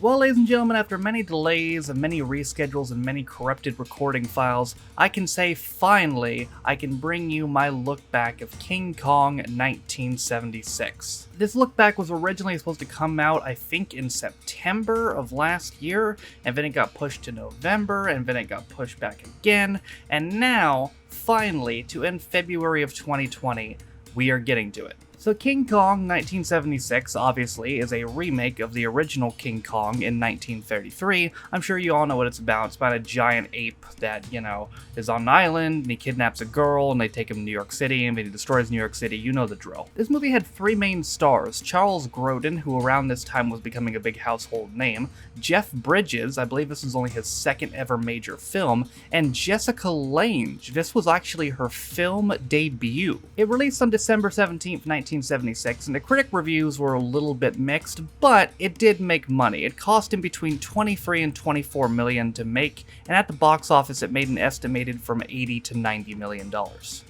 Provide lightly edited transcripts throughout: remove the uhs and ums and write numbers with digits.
Well, ladies and gentlemen, after many delays and many reschedules and many corrupted recording files, I can say finally I can bring you my look back of King Kong 1976. This look back was originally supposed to come out, I think, in September of last year, and then it got pushed to November, and then it got pushed back again, and now, finally, to end February of 2020, we are getting to it. So King Kong 1976, obviously, is a remake of the original King Kong in 1933. I'm sure you all know what it's about. It's about a giant ape that, is on an island, and he kidnaps a girl, and they take him to New York City, and then he destroys New York City. You know the drill. This movie had three main stars: Charles Grodin, who around this time was becoming a big household name, Jeff Bridges, I believe this was only his second ever major film, and Jessica Lange. This was actually her film debut. It released on December 17th, 1976, and the critic reviews were a little bit mixed, but it did make money. It cost him between $23 and $24 million to make, and at the box office it made an estimated from $80 to $90 million.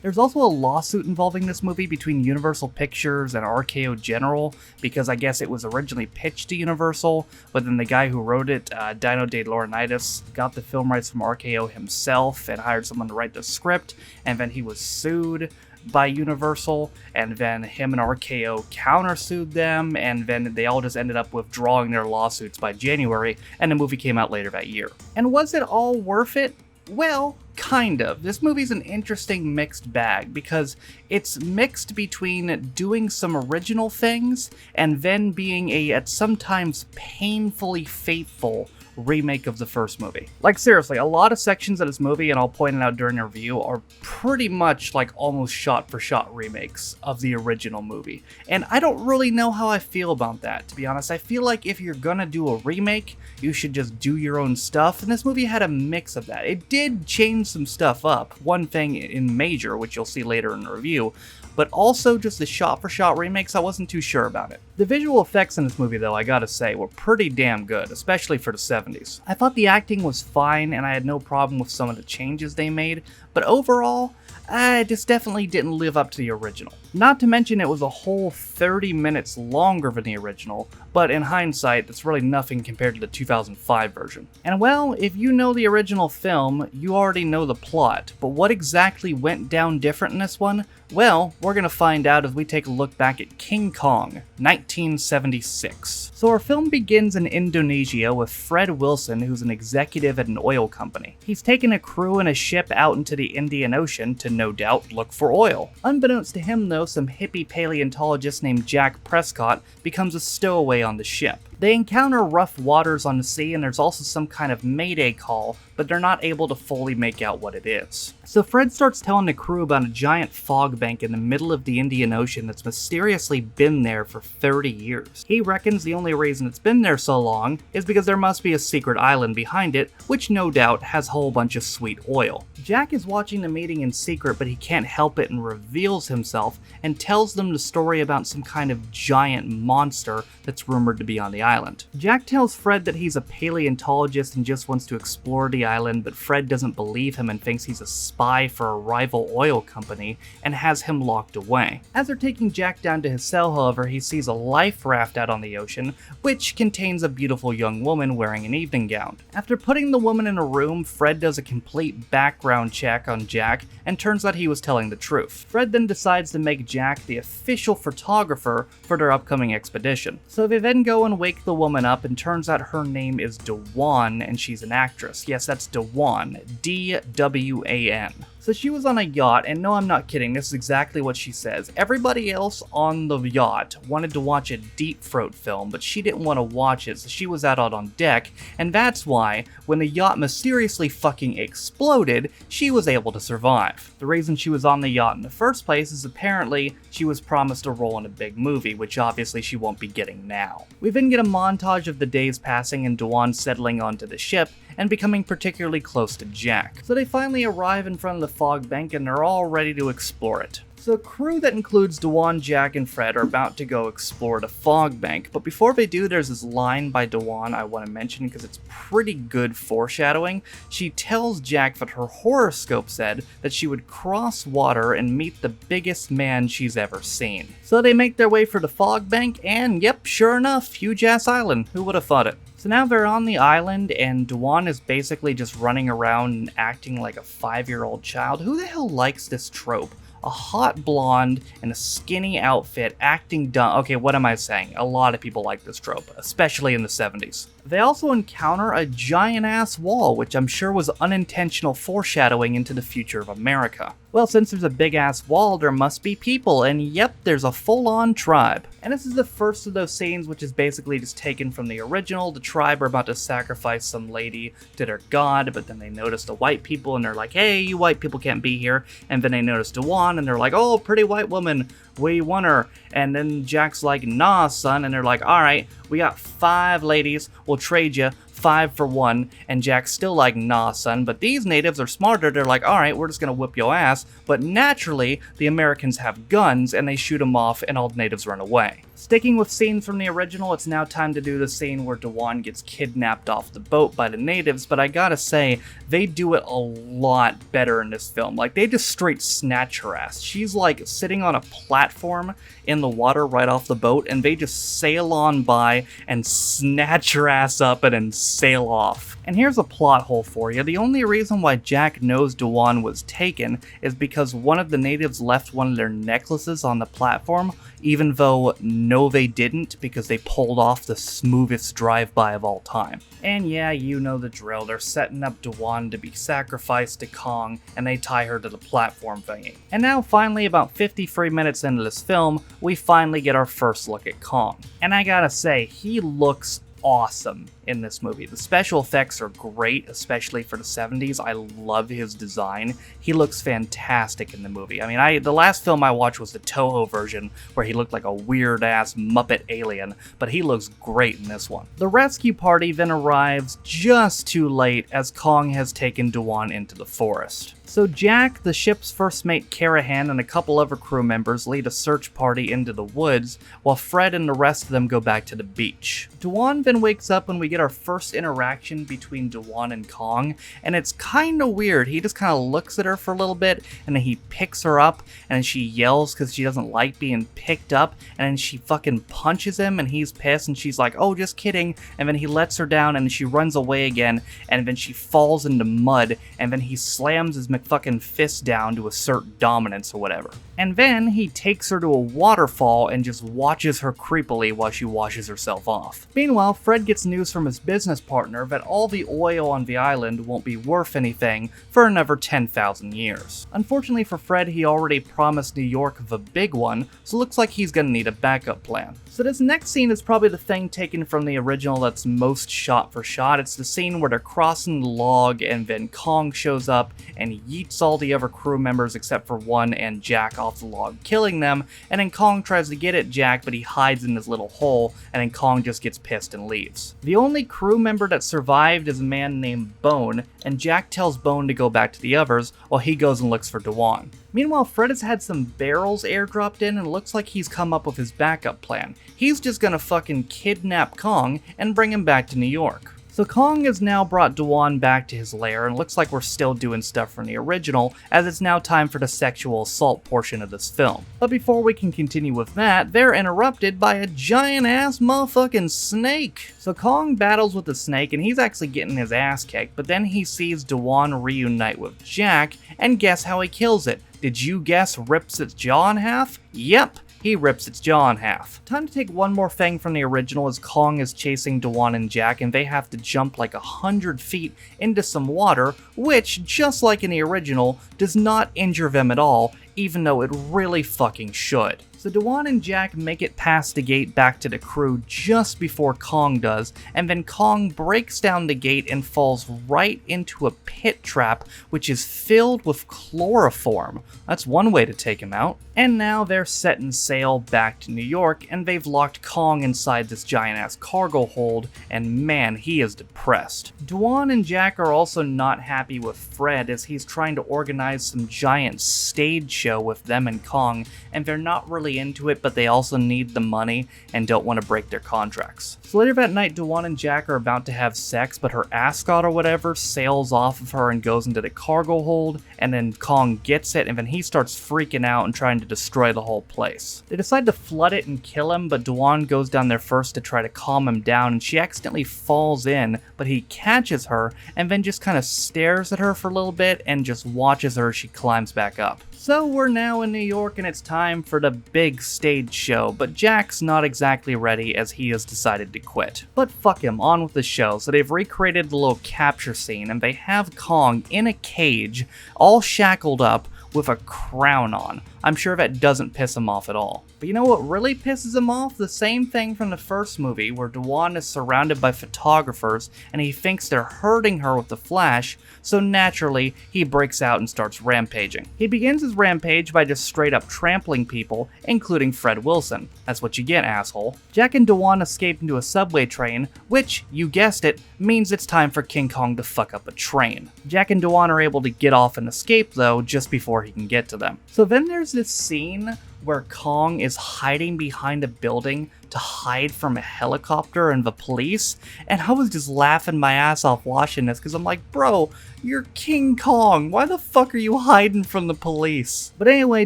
There's also a lawsuit involving this movie between Universal Pictures and RKO General, because I guess it was originally pitched to Universal, but then the guy who wrote it, Dino De Laurentiis, got the film rights from RKO himself and hired someone to write the script, and then he was sued by Universal, and then him and RKO countersued them, and then they all just ended up withdrawing their lawsuits by January, and the movie came out later that year. And was it all worth it? Well, kind of. This movie's an interesting mixed bag because it's mixed between doing some original things and then being a, at sometimes painfully faithful, remake of the first movie. Like seriously, a lot of sections of this movie, and I'll point it out during the review, are pretty much like almost shot-for-shot remakes of the original movie. And I don't really know how I feel about that, to be honest. I feel like if you're gonna do a remake, you should just do your own stuff, and this movie had a mix of that. It did change some stuff up, one thing in major, which you'll see later in the review, but also just the shot-for-shot remakes, I wasn't too sure about it. The visual effects in this movie, though, I gotta say, were pretty damn good, especially for the 70s. I thought the acting was fine, and I had no problem with some of the changes they made, but overall, it just definitely didn't live up to the original. Not to mention it was a whole 30 minutes longer than the original, but in hindsight, that's really nothing compared to the 2005 version. And well, if you know the original film, you already know the plot, but what exactly went down different in this one? Well, we're gonna find out as we take a look back at King Kong, 1976. So our film begins in Indonesia with Fred Wilson, who's an executive at an oil company. He's taken a crew and a ship out into the Indian Ocean to, no doubt, look for oil. Unbeknownst to him though, some hippie paleontologist named Jack Prescott becomes a stowaway on the ship. They encounter rough waters on the sea, and there's also some kind of mayday call, but they're not able to fully make out what it is. So Fred starts telling the crew about a giant fog bank in the middle of the Indian Ocean that's mysteriously been there for 30 years. He reckons the only reason it's been there so long is because there must be a secret island behind it, which no doubt has a whole bunch of sweet oil. Jack is watching the meeting in secret, but he can't help it and reveals himself and tells them the story about some kind of giant monster that's rumored to be on the island. Jack tells Fred that he's a paleontologist and just wants to explore the island, but Fred doesn't believe him and thinks he's a spy for a rival oil company and has him locked away. As they're taking Jack down to his cell, however, he sees a life raft out on the ocean, which contains a beautiful young woman wearing an evening gown. After putting the woman in a room, Fred does a complete background check on Jack, and turns out he was telling the truth. Fred then decides to make Jack the official photographer for their upcoming expedition. So they then go and wake the woman up, and turns out her name is Dejuan, and she's an actress. Yes, that's Dejuan. D-W-A-N. So she was on a yacht, and no, I'm not kidding, this is exactly what she says. Everybody else on the yacht wanted to watch a Deep Throat film, but she didn't want to watch it, so she was out on deck, and that's why, when the yacht mysteriously fucking exploded, she was able to survive. The reason she was on the yacht in the first place is apparently she was promised a role in a big movie, which obviously she won't be getting now. We then get a montage of the days passing and Dejuan settling onto the ship, and becoming particularly close to Jack. So they finally arrive in front of the fog bank and they're all ready to explore it. So a crew that includes Dejuan, Jack, and Fred are about to go explore the fog bank, but before they do, there's this line by Dejuan I want to mention because it's pretty good foreshadowing. She tells Jack that her horoscope said that she would cross water and meet the biggest man she's ever seen. So they make their way for the fog bank, and yep, sure enough, huge ass island. Who would have thought it? So now they're on the island, and Dejuan is basically just running around and acting like a 5-year-old child. Who the hell likes this trope? A hot blonde in a skinny outfit acting dumb. Okay, what am I saying? A lot of people like this trope, especially in the 70s. They also encounter a giant-ass wall, which I'm sure was unintentional foreshadowing into the future of America. Well, since there's a big-ass wall, there must be people, and yep, there's a full-on tribe. And this is the first of those scenes which is basically just taken from the original. The tribe are about to sacrifice some lady to their god, but then they notice the white people, and they're like, hey, you white people can't be here. And then they notice Dejuan, and they're like, oh, pretty white woman, we want her. And then Jack's like, nah, son, and they're like, alright, we got 5 ladies, we'll trade you 5 for 1, and Jack's still like, nah, son, but these natives are smarter, they're like, alright, we're just gonna whip your ass, but naturally, the Americans have guns, and they shoot them off, and all the natives run away. Sticking with scenes from the original, it's now time to do the scene where Dejuan gets kidnapped off the boat by the natives, but I gotta say, they do it a lot better in this film. Like, they just straight snatch her ass. She's like sitting on a platform in the water right off the boat, and they just sail on by and snatch her ass up and then sail off. And here's a plot hole for you. The only reason why Jack knows Dejuan was taken is because one of the natives left one of their necklaces on the platform, even though no they didn't, because they pulled off the smoothest drive-by of all time. And yeah, you know the drill. They're setting up Dejuan to be sacrificed to Kong, and they tie her to the platform thingy. And now finally, about 53 minutes into this film, we finally get our first look at Kong. And I gotta say, he looks awesome in this movie. The special effects are great, especially for the 70s. I love his design. He looks fantastic in the movie. I mean, the last film I watched was the Toho version, where he looked like a weird-ass Muppet alien, but he looks great in this one. The rescue party then arrives just too late, as Kong has taken Dejuan into the forest. So Jack, the ship's first mate Carahan, and a couple other crew members lead a search party into the woods, while Fred and the rest of them go back to the beach. Dejuan then wakes up when we get our first interaction between Dejuan and Kong, and it's kinda weird. He just kinda looks at her for a little bit, and then he picks her up, and then she yells because she doesn't like being picked up, and then she fucking punches him, and he's pissed, and she's like, oh, just kidding, and then he lets her down, and she runs away again, and then she falls into mud, and then he slams his fucking fist down to assert dominance or whatever. And then he takes her to a waterfall and just watches her creepily while she washes herself off. Meanwhile, Fred gets news from his business partner that all the oil on the island won't be worth anything for another 10,000 years. Unfortunately for Fred, he already promised New York the big one, so it looks like he's gonna need a backup plan. So this next scene is probably the thing taken from the original that's most shot for shot. It's the scene where they're crossing the log and then Kong shows up and yeets all the other crew members except for one and Jack off the log, killing them, and then Kong tries to get at Jack, but he hides in his little hole, and then Kong just gets pissed and leaves. The only crew member that survived is a man named Bone, and Jack tells Bone to go back to the others while he goes and looks for Dejuan. Meanwhile, Fred has had some barrels airdropped in, and it looks like he's come up with his backup plan. He's just gonna fucking kidnap Kong and bring him back to New York. So Kong has now brought Dejuan back to his lair, and it looks like we're still doing stuff from the original, as it's now time for the sexual assault portion of this film. But before we can continue with that, they're interrupted by a giant-ass motherfucking snake! So Kong battles with the snake, and he's actually getting his ass kicked, but then he sees Dejuan reunite with Jack, and guess how he kills it? Did you guess rips its jaw in half? Yep! He rips its jaw in half. Time to take one more thing from the original as Kong is chasing Dejuan and Jack, and they have to jump like 100 feet into some water, which, just like in the original, does not injure them at all, even though it really fucking should. So Dejuan and Jack make it past the gate back to the crew just before Kong does, and then Kong breaks down the gate and falls right into a pit trap which is filled with chloroform. That's one way to take him out. And now they're setting sail back to New York, and they've locked Kong inside this giant-ass cargo hold, and man, he is depressed. Dejuan and Jack are also not happy with Fred as he's trying to organize some giant stage show with them and Kong, and they're not really into it, but they also need the money and don't want to break their contracts. So later that night, Dejuan and Jack are about to have sex, but her ascot or whatever sails off of her and goes into the cargo hold, and then Kong gets it, and then he starts freaking out and trying to destroy the whole place. They decide to flood it and kill him, but Dejuan goes down there first to try to calm him down, and she accidentally falls in, but he catches her and then just kind of stares at her for a little bit and just watches her as she climbs back up. So we're now in New York and it's time for the big stage show, but Jack's not exactly ready as he has decided to quit. But fuck him, on with the show. So they've recreated the little capture scene and they have Kong in a cage, all shackled up with a crown on. I'm sure that doesn't piss him off at all. But you know what really pisses him off? The same thing from the first movie where Dejuan is surrounded by photographers and he thinks they're hurting her with the flash, so naturally he breaks out and starts rampaging. He begins his rampage by just straight up trampling people, including Fred Wilson. That's what you get, asshole. Jack and Dejuan escape into a subway train, which, you guessed it, means it's time for King Kong to fuck up a train. Jack and Dejuan are able to get off and escape though, just before he can get to them. So then there's this scene where Kong is hiding behind a building to hide from a helicopter and the police, and I was just laughing my ass off watching this because I'm like, bro, you're King Kong, why the fuck are you hiding from the police? But anyway,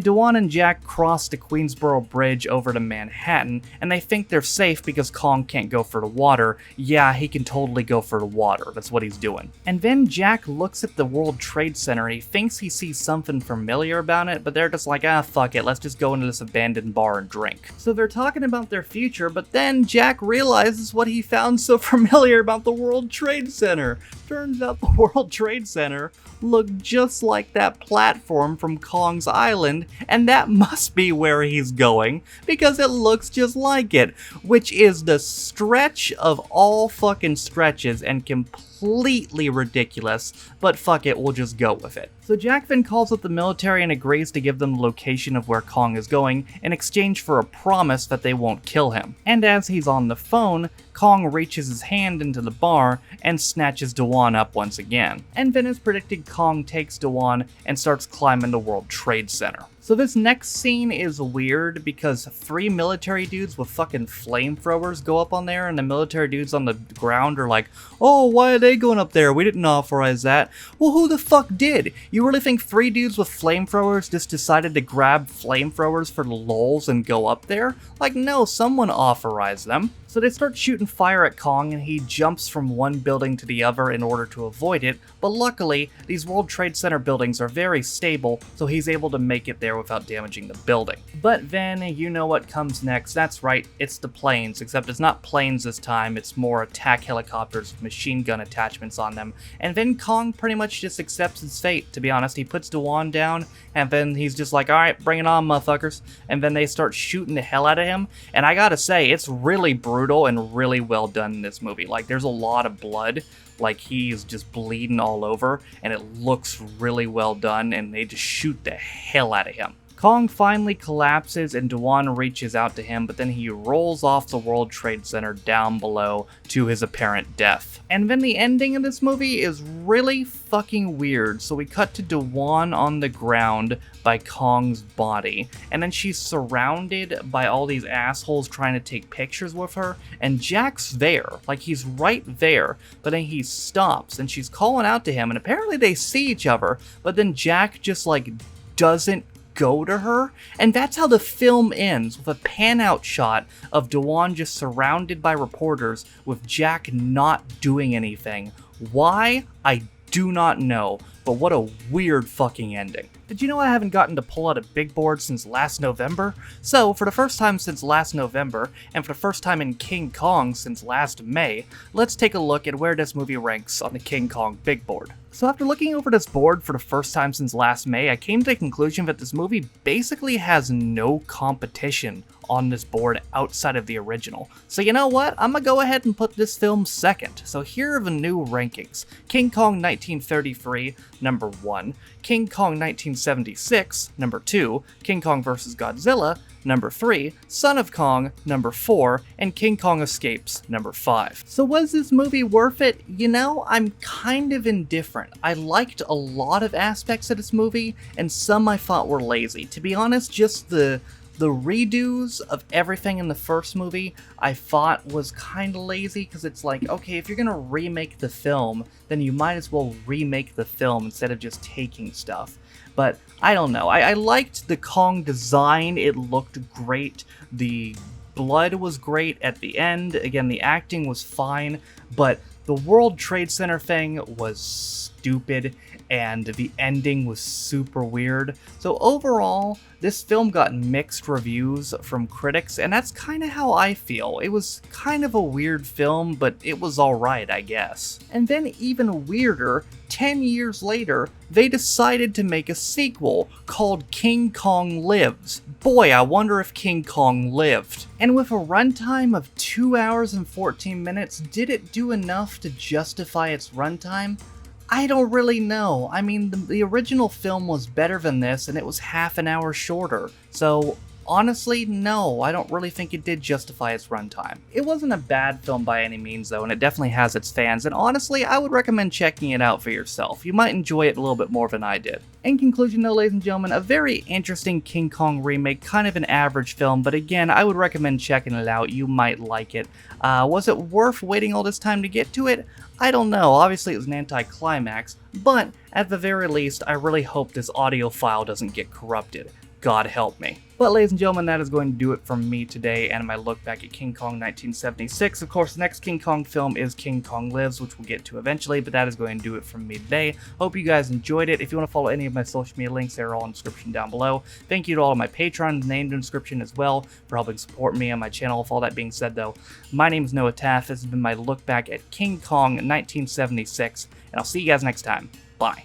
Dejuan and Jack cross the Queensboro Bridge over to Manhattan, and they think they're safe because Kong can't go for the water. Yeah, he can totally go for the water, that's what he's doing. And then Jack looks at the World Trade Center and he thinks he sees something familiar about it, but they're just like, ah, fuck it, let's just go into this abandoned bar and drink. So they're talking about their future, but then Jack realizes what he found so familiar about the World Trade Center. Turns out the World Trade Center looked just like that platform from Kong's Island, and that must be where he's going, because it looks just like it, which is the stretch of all fucking stretches and completely ridiculous, but fuck it, we'll just go with it. So Jack then calls up the military and agrees to give them the location of where Kong is going in exchange for a promise that they won't kill him. And as he's on the phone, Kong reaches his hand into the bar and snatches Dejuan up once again. And then as predicted, Kong takes Dejuan and starts climbing the World Trade Center. So this next scene is weird because 3 military dudes with fucking flamethrowers go up on there and the military dudes on the ground are like, oh, why are they going up there? We didn't authorize that. Well, who the fuck did? You really think 3 dudes with flamethrowers just decided to grab flamethrowers for the lulz and go up there? Like, no, someone authorized them. So they start shooting fire at Kong and he jumps from one building to the other in order to avoid it, but luckily these World Trade Center buildings are very stable, so he's able to make it there without damaging the building. But then you know what comes next. That's right, it's the planes, except it's not planes this time, it's more attack helicopters with machine gun attachments on them. And then Kong pretty much just accepts his fate, to be honest. He puts Dejuan down and then he's just like, alright, bring it on, motherfuckers. And then they start shooting the hell out of him, and I gotta say, it's really brutal and really well done in this movie. Like, there's a lot of blood, like he's just bleeding all over, and it looks really well done, and they just shoot the hell out of him. Kong finally collapses and Dejuan reaches out to him, but then he rolls off the World Trade Center down below to his apparent death. And then the ending of this movie is really fucking weird. So we cut to Dejuan on the ground by Kong's body, and then she's surrounded by all these assholes trying to take pictures with her, and Jack's there, like he's right there, but then he stops and she's calling out to him, and apparently they see each other, but then Jack just like doesn't go to her, and that's how the film ends, with a pan-out shot of Dejuan just surrounded by reporters with Jack not doing anything. Why? I do not know, but what a weird fucking ending. Did you know I haven't gotten to pull out a big board since last November? So, for the first time since last November, and for the first time in King Kong since last May, let's take a look at where this movie ranks on the King Kong big board. So after looking over this board for the first time since last May, I came to the conclusion that this movie basically has no competition on this board outside of the original. So you know what? I'm gonna go ahead and put this film second. So here are the new rankings. King Kong 1933, number 1. King Kong 1976, number 2. King Kong vs. Godzilla, number 3, Son of Kong, number 4, and King Kong Escapes, number 5. So was this movie worth it? You know, I'm kind of indifferent. I liked a lot of aspects of this movie, and some I thought were lazy. To be honest, just the redos of everything in the first movie I thought was kind of lazy, because it's like, okay, if you're gonna remake the film, then you might as well remake the film instead of just taking stuff. But I don't know, I liked the Kong design, it looked great, the blood was great at the end, again the acting was fine, but the World Trade Center thing was stupid, and the ending was super weird. So overall, this film got mixed reviews from critics, and that's kind of how I feel. It was kind of a weird film, but it was alright, I guess. And then even weirder, 10 years later, they decided to make a sequel called King Kong Lives. Boy, I wonder if King Kong lived. And with a runtime of 2 hours and 14 minutes, did it do enough to justify its runtime? I don't really know. I mean, the original film was better than this, and it was half an hour shorter. So, honestly, no, I don't really think it did justify its runtime. It wasn't a bad film by any means, though, and it definitely has its fans, and honestly, I would recommend checking it out for yourself. You might enjoy it a little bit more than I did. In conclusion, though, ladies and gentlemen, a very interesting King Kong remake, kind of an average film, but again, I would recommend checking it out. You might like it. Was it worth waiting all this time to get to it? I don't know. Obviously, it was an anticlimax, but at the very least, I really hope this audio file doesn't get corrupted. God help me. But ladies and gentlemen, that is going to do it from me today and my look back at King Kong 1976. Of course, the next King Kong film is King Kong Lives, which we'll get to eventually, but that is going to do it from me today. Hope you guys enjoyed it. If you want to follow any of my social media links, they're all in the description down below. Thank you to all of my patrons named in the description as well for helping support me on my channel. With all that being said, though, my name is Noah Taft. This has been my look back at King Kong 1976, and I'll see you guys next time. Bye.